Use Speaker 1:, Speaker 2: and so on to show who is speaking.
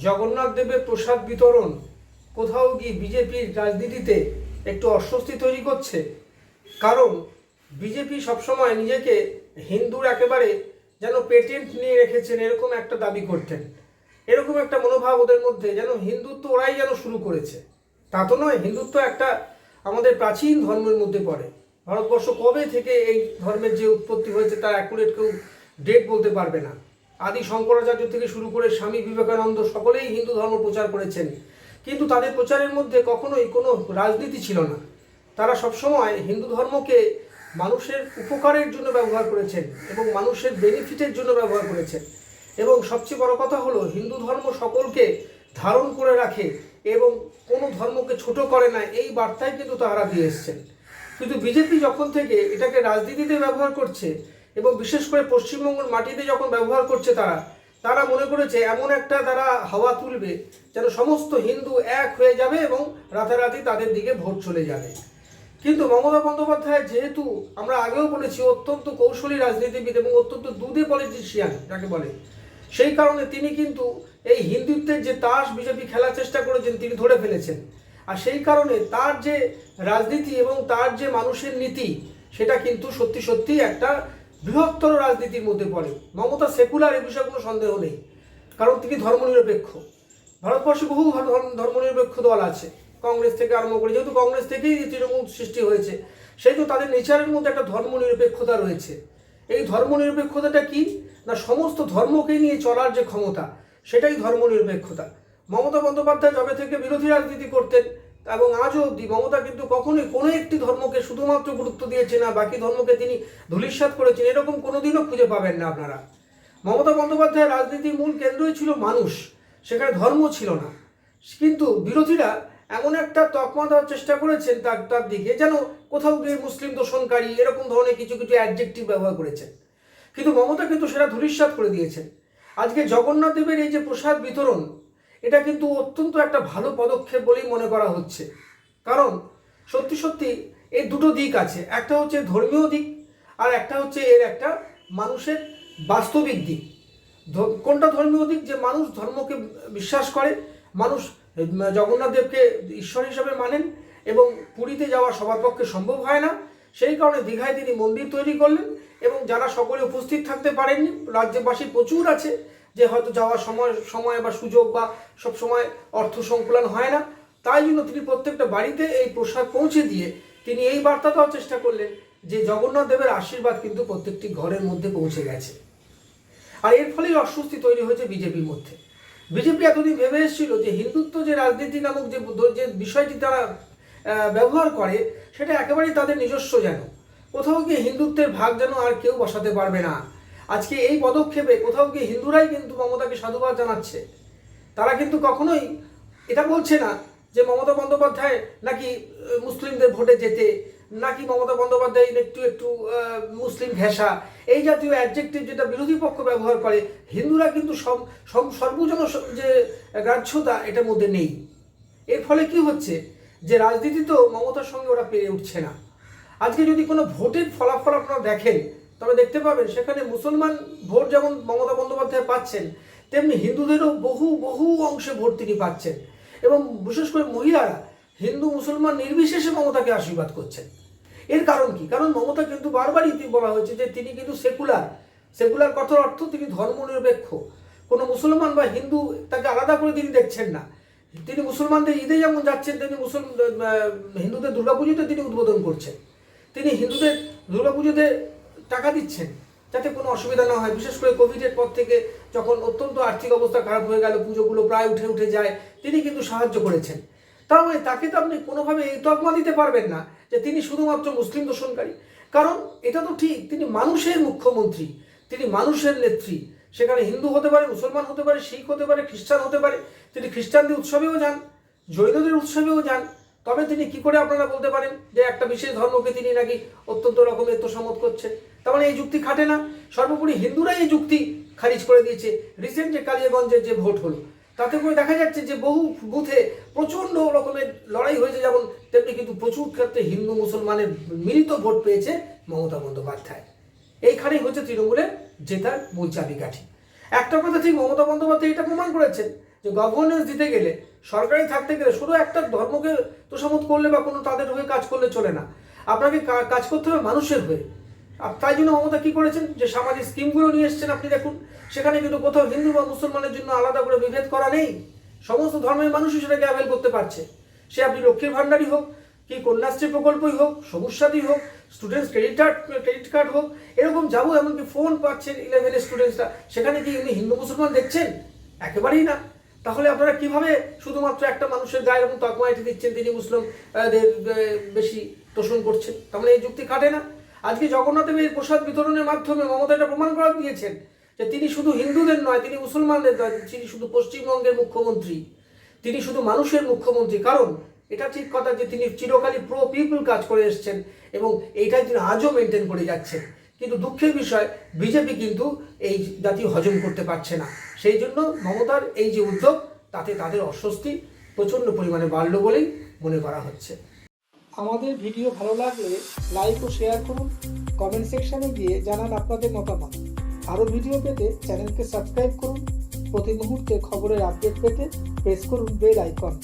Speaker 1: জগন্নাথ দেবের প্রসাদ বিতরণ কোথাও গিয়ে বিজেপির রাজনীতিতে একটু অস্বস্তি তৈরি করছে। কারণ বিজেপি সবসময় নিজেকে হিন্দুর একেবারে যেন পেটেন্ট নিয়ে রেখেছেন এরকম একটা দাবি করতেন। এরকম একটা মনোভাব ওদের মধ্যে, যেন হিন্দুত্ব ওরাই যেন শুরু করেছে। তা তো নয়, হিন্দুত্ব একটা আমাদের প্রাচীন ধর্মের মধ্যে পড়ে। ভারতবর্ষ কবে থেকে এই ধর্মের যে উৎপত্তি হয়েছে তার অ্যাকুরেট কেউ ডেট বলতে পারবে না। আদি শঙ্করাচার্য থেকে শুরু করে স্বামী বিবেকানন্দ সকলেই হিন্দু ধর্ম প্রচার করেছেন, কিন্তু তাদের প্রচারের মধ্যে কখনোই কোনো রাজনীতি ছিল না। তারা সবসময় হিন্দু ধর্মকে মানুষের উপকারের জন্য ব্যবহার করেছেন এবং মানুষের বেনিফিটের জন্য ব্যবহার করেছেন। এবং সবচেয়ে বড় কথা হলো, হিন্দু ধর্ম সকলকে ধারণ করে রাখে এবং কোনো ধর্মকে ছোট করে না, এই বার্তাই কিন্তু তারা দিয়ে এসছেন। কিন্তু বিজেপি যখন থেকে এটাকে রাজনীতিতে ব্যবহার করছে এবং বিশেষ করে পশ্চিমবঙ্গের মাটিতে যখন ব্যবহার করছে, তারা মনে করেছে এমন একটা তারা হাওয়া তুলবে যেন সমস্ত হিন্দু এক হয়ে যাবে এবং রাতারাতি তাদের দিকে ভোট চলে যাবে। কিন্তু মমতা বন্দ্যোপাধ্যায় যেহেতু, আমরা আগেও বলেছি, অত্যন্ত কৌশলী রাজনীতিবিদ এবং অত্যন্ত দুধে পলিটিশিয়ান যাকে বলে, সেই কারণে তিনি কিন্তু এই হিন্দুত্বের যে তাস বিজেপি খেলার চেষ্টা করেছেন তিনি ধরে ফেলেছেন। আর সেই কারণে তার যে রাজনীতি এবং তার যে মানুষের নীতি, সেটা কিন্তু সত্যি সত্যি একটা বৃহত্তর রাজনীতির মধ্যে পড়ে। মমতা সেকুলার, এ বিষয়ে কোনো সন্দেহ নেই, কারণ তিনি ধর্মনিরপেক্ষ। ভারতবর্ষে বহু ধর্মনিরপেক্ষ দল আছে, কংগ্রেস থেকে আরম্ভ করে, যেহেতু কংগ্রেস থেকেই তৃণমূল সৃষ্টি হয়েছে, সেই তো তাদের নেচারের মধ্যে একটা ধর্মনিরপেক্ষতা রয়েছে। এই ধর্মনিরপেক্ষতাটা কি না, সমস্ত ধর্মকে নিয়ে চলার যে ক্ষমতা, সেটাই ধর্মনিরপেক্ষতা। মমতা বন্দ্যোপাধ্যায় যবে থেকে বিরোধী রাজনীতি করতেন এবং আজও অবধি মমতা কিন্তু কখনোই কোনো একটি ধর্মকে শুধুমাত্র গুরুত্ব দিয়েছে না, বাকি ধর্মকে তিনি ধূলিসাৎ করেছেন, এরকম কোনোদিনও খুঁজে পাবেন না আপনারা। মমতা বন্দ্যোপাধ্যায়ের রাজনীতির মূল কেন্দ্রই ছিল মানুষ, সেখানে ধর্ম ছিল না। কিন্তু বিরোধীরা এমন একটা তকমা দেওয়ার চেষ্টা করেছেন তার দিকে, যেন কোথাও গিয়ে মুসলিম দূষণকারী এরকম ধরনের কিছু কিছু অ্যাডজেক্টিভ ব্যবহার করেছেন। কিন্তু মমতা কিন্তু সেটা ধূলিসাৎ করে দিয়েছেন। আজকে জগন্নাথ দেবের এই যে প্রসাদ বিতরণ, এটা কিন্তু অত্যন্ত একটা ভালো পদক্ষেপ বলেই মনে করা হচ্ছে। কারণ সত্যি সত্যি এর দুটো দিক আছে, একটা হচ্ছে ধর্মীয় দিক আর একটা হচ্ছে এর একটা মানুষের বাস্তবিক দিক। কোনটা ধর্মীয় দিক? যে মানুষ ধর্মকে বিশ্বাস করে, মানুষ জগন্নাথ দেবকে ঈশ্বর হিসাবে মানেন এবং পুরীতে যাওয়া সবার পক্ষে সম্ভব হয় না, সেই কারণে দীঘায় তিনি মন্দির তৈরি করলেন এবং যারা সকলে উপস্থিত থাকতে পারেননি, রাজ্যবাসী প্রচুর আছে যে হয়তো যাওয়ার সময় বা সুযোগ বা সব সময় অর্থ সংকুলন হয় না, তাই জন্য তিনি প্রত্যেকটা বাড়িতে এই প্রসাদ পৌঁছে দিয়ে তিনি এই বার্তা দেওয়ার চেষ্টা করলেন যে জগন্নাথ দেবের আশীর্বাদ কিন্তু প্রত্যেকটি ঘরের মধ্যে পৌঁছে গেছে। আর এর ফলেই অস্বস্তি তৈরি হয়েছে বিজেপির মধ্যে। বিজেপি এতদিন ভেবে এসেছিল যে হিন্দুত্ব যে রাজনীতি নামক যে বিষয়টি তারা ব্যবহার করে, সেটা একেবারেই তাদের নিজস্ব, যেন কোথাও গিয়ে হিন্দুত্বের ভাগ যেন আর কেউ বসাতে পারবে না। আজকে এই পদক্ষেপে কোথাও গিয়ে হিন্দুরাই কিন্তু মমতাকে সাধুবাদ জানাচ্ছে। তারা কিন্তু কখনোই এটা বলছে না যে মমতা বন্দ্যোপাধ্যায় নাকি মুসলিমদের ভোটে যেতে, নাকি মমতা বন্দ্যোপাধ্যায় একটু একটু মুসলিম ঘেঁষা, এই জাতীয় অ্যাডজেক্টিভ যেটা বিরোধী পক্ষ ব্যবহার করে। হিন্দুরা কিন্তু সর্বজন যে গ্রাহ্যতা এটার মধ্যে নেই। এর ফলে কি হচ্ছে যে রাজনীতি তো মমতার সঙ্গে ওরা পেরে উঠছে না। আজকে যদি কোনো ভোটের ফলাফল আপনারা দেখেন, তবে দেখতে পাবেন সেখানে মুসলমান ভোট যেমন মমতা বন্দ্যোপাধ্যায় পাচ্ছেন, তেমনি হিন্দুদেরও বহু বহু অংশে ভোট তিনি পাচ্ছেন। এবং বিশেষ করে মহিলারা হিন্দু মুসলমান নির্বিশেষে মমতাকে আশীর্বাদ করছেন। এর কারণ কি? কারণ মমতা কিন্তু বারবারই বলা হয়েছে যে তিনি কিন্তু সেকুলার কথার অর্থ তিনি ধর্মনিরপেক্ষ। কোনো মুসলমান বা হিন্দু তাকে আলাদা করে তিনি দেখছেন না। তিনি মুসলমানদের ঈদে যেমন যাচ্ছেন, তিনি হিন্দুদের দুর্গাপুজোতে তিনি উদ্বোধন করছেন। তিনি হিন্দুদের দুর্গাপুজোতে টাকা দিচ্ছেন যাতে কোনো অসুবিধা না হয়। বিশেষ করে কোভিডের পর থেকে যখন অত্যন্ত আর্থিক অবস্থা খারাপ হয়ে গেল, পুজোগুলো প্রায় উঠে যায়, তিনি কিন্তু সাহায্য করেছেন। তার মানে তাকে তো আপনি কোনোভাবে এই তকমা দিতে পারবেন না যে তিনি শুধুমাত্র মুসলিম দূষণকারী। কারণ এটা তো ঠিক, তিনি মানুষের মুখ্যমন্ত্রী, তিনি মানুষের নেত্রী। সেখানে হিন্দু হতে পারে, মুসলমান হতে পারে, শিখ হতে পারে, খ্রিস্টান হতে পারে। তিনি খ্রিস্টানদের উৎসবেও যান, জৈনদের উৎসবেও যান। তবে তিনি কি করে আপনারা বলতে পারেন যে একটা বিশেষ ধর্মকে তিনি নাকি অত্যন্ত রকমের তোষামত করছেন? তার মানে এই যুক্তি খাটে না। সর্বোপরি হিন্দুরাই এই যুক্তি খারিজ করে দিয়েছে। রিসেন্ট যে কালিয়াগঞ্জের যে ভোট হলো, তাতে করে দেখা যাচ্ছে যে বহু বুথে প্রচণ্ড রকমের লড়াই হয়েছে, যেমন তেমনি কিন্তু প্রচুর ক্ষেত্রে হিন্দু মুসলমানের মিলিত ভোট পেয়েছে মমতা বন্দ্যোপাধ্যায়। এইখানেই হচ্ছে তৃণমূলের জেতার মূল চাবিকাঠি। একটা কথা ঠিক, মমতা বন্দ্যোপাধ্যায় এটা প্রমাণ করেছেন যে গভর্নেন্স দিতে গেলে, সরকারি থাকতে গেলে শুধু একটা ধর্মকে তোষামোদ করলে বা কোনো তাদের হয়ে কাজ করলে চলে না, আপনাকে কাজ করতে হবে মানুষের হয়ে। তাই জন্য মমতা কী করেছেন, যে সামাজিক স্কিমগুলো নিয়ে এসছেন আপনি দেখুন, সেখানে কিন্তু কোথাও হিন্দু বা মুসলমানের জন্য আলাদা করে বিভেদ করা নেই, সমস্ত ধর্মের মানুষই সেটাকে অ্যাভেল করতে পারছে। সে আপনি লক্ষ্মীর ভাণ্ডারই হোক, কি কন্যাশ্রী প্রকল্পই হোক, সবুজ সাথী হোক, স্টুডেন্টস ক্রেডিট কার্ড হোক, এরকম যাবো, এমনকি ফোন পাচ্ছেন 11 স্টুডেন্টসরা, সেখানে কি উনি হিন্দু মুসলমান দেখছেন? একেবারেই না। তাহলে আপনারা কিভাবে শুধুমাত্র একটা মানুষের গায়ের এরকম তকমা এঁটে দিচ্ছেন তিনি মুসলিমদের বেশি তোষণ করছেন? তাহলে এই যুক্তি কাটে না। আজকে জগন্নাথ দেবের প্রসাদ বিতরণের মাধ্যমে মমতা এটা প্রমাণ করে দিয়েছেন যে তিনি শুধু হিন্দুদের নয়, তিনি মুসলমানদের নয়, তিনি শুধু পশ্চিমবঙ্গের মুখ্যমন্ত্রী, তিনি শুধু মানুষের মুখ্যমন্ত্রী। কারণ এটা ঠিক কথা যে তিনি চিরকালই প্রো পিপল কাজ করে এসছেন এবং এইটাই তিনি আজও মেনটেন করে যাচ্ছেন। কিন্তু দুঃখের বিষয়, বিজেপি কিন্তু এই জাতি হজম করতে পারছে না। সেই জন্য মমতার এই যে উদ্যোগ, তাতে তাদের অস্বস্তি প্রচণ্ড পরিমাণে বাড়ল বলেই মনে করা হচ্ছে।
Speaker 2: আমাদের ভিডিও ভালো লাগলে লাইক ও শেয়ার করুন, কমেন্ট সেকশনে গিয়ে জানান আপনাদের মতামত। আরও ভিডিও পেতে চ্যানেলকে সাবস্ক্রাইব করুন। প্রতি মুহূর্তে খবরের আপডেট পেতে প্রেস করুন বেল আইকন।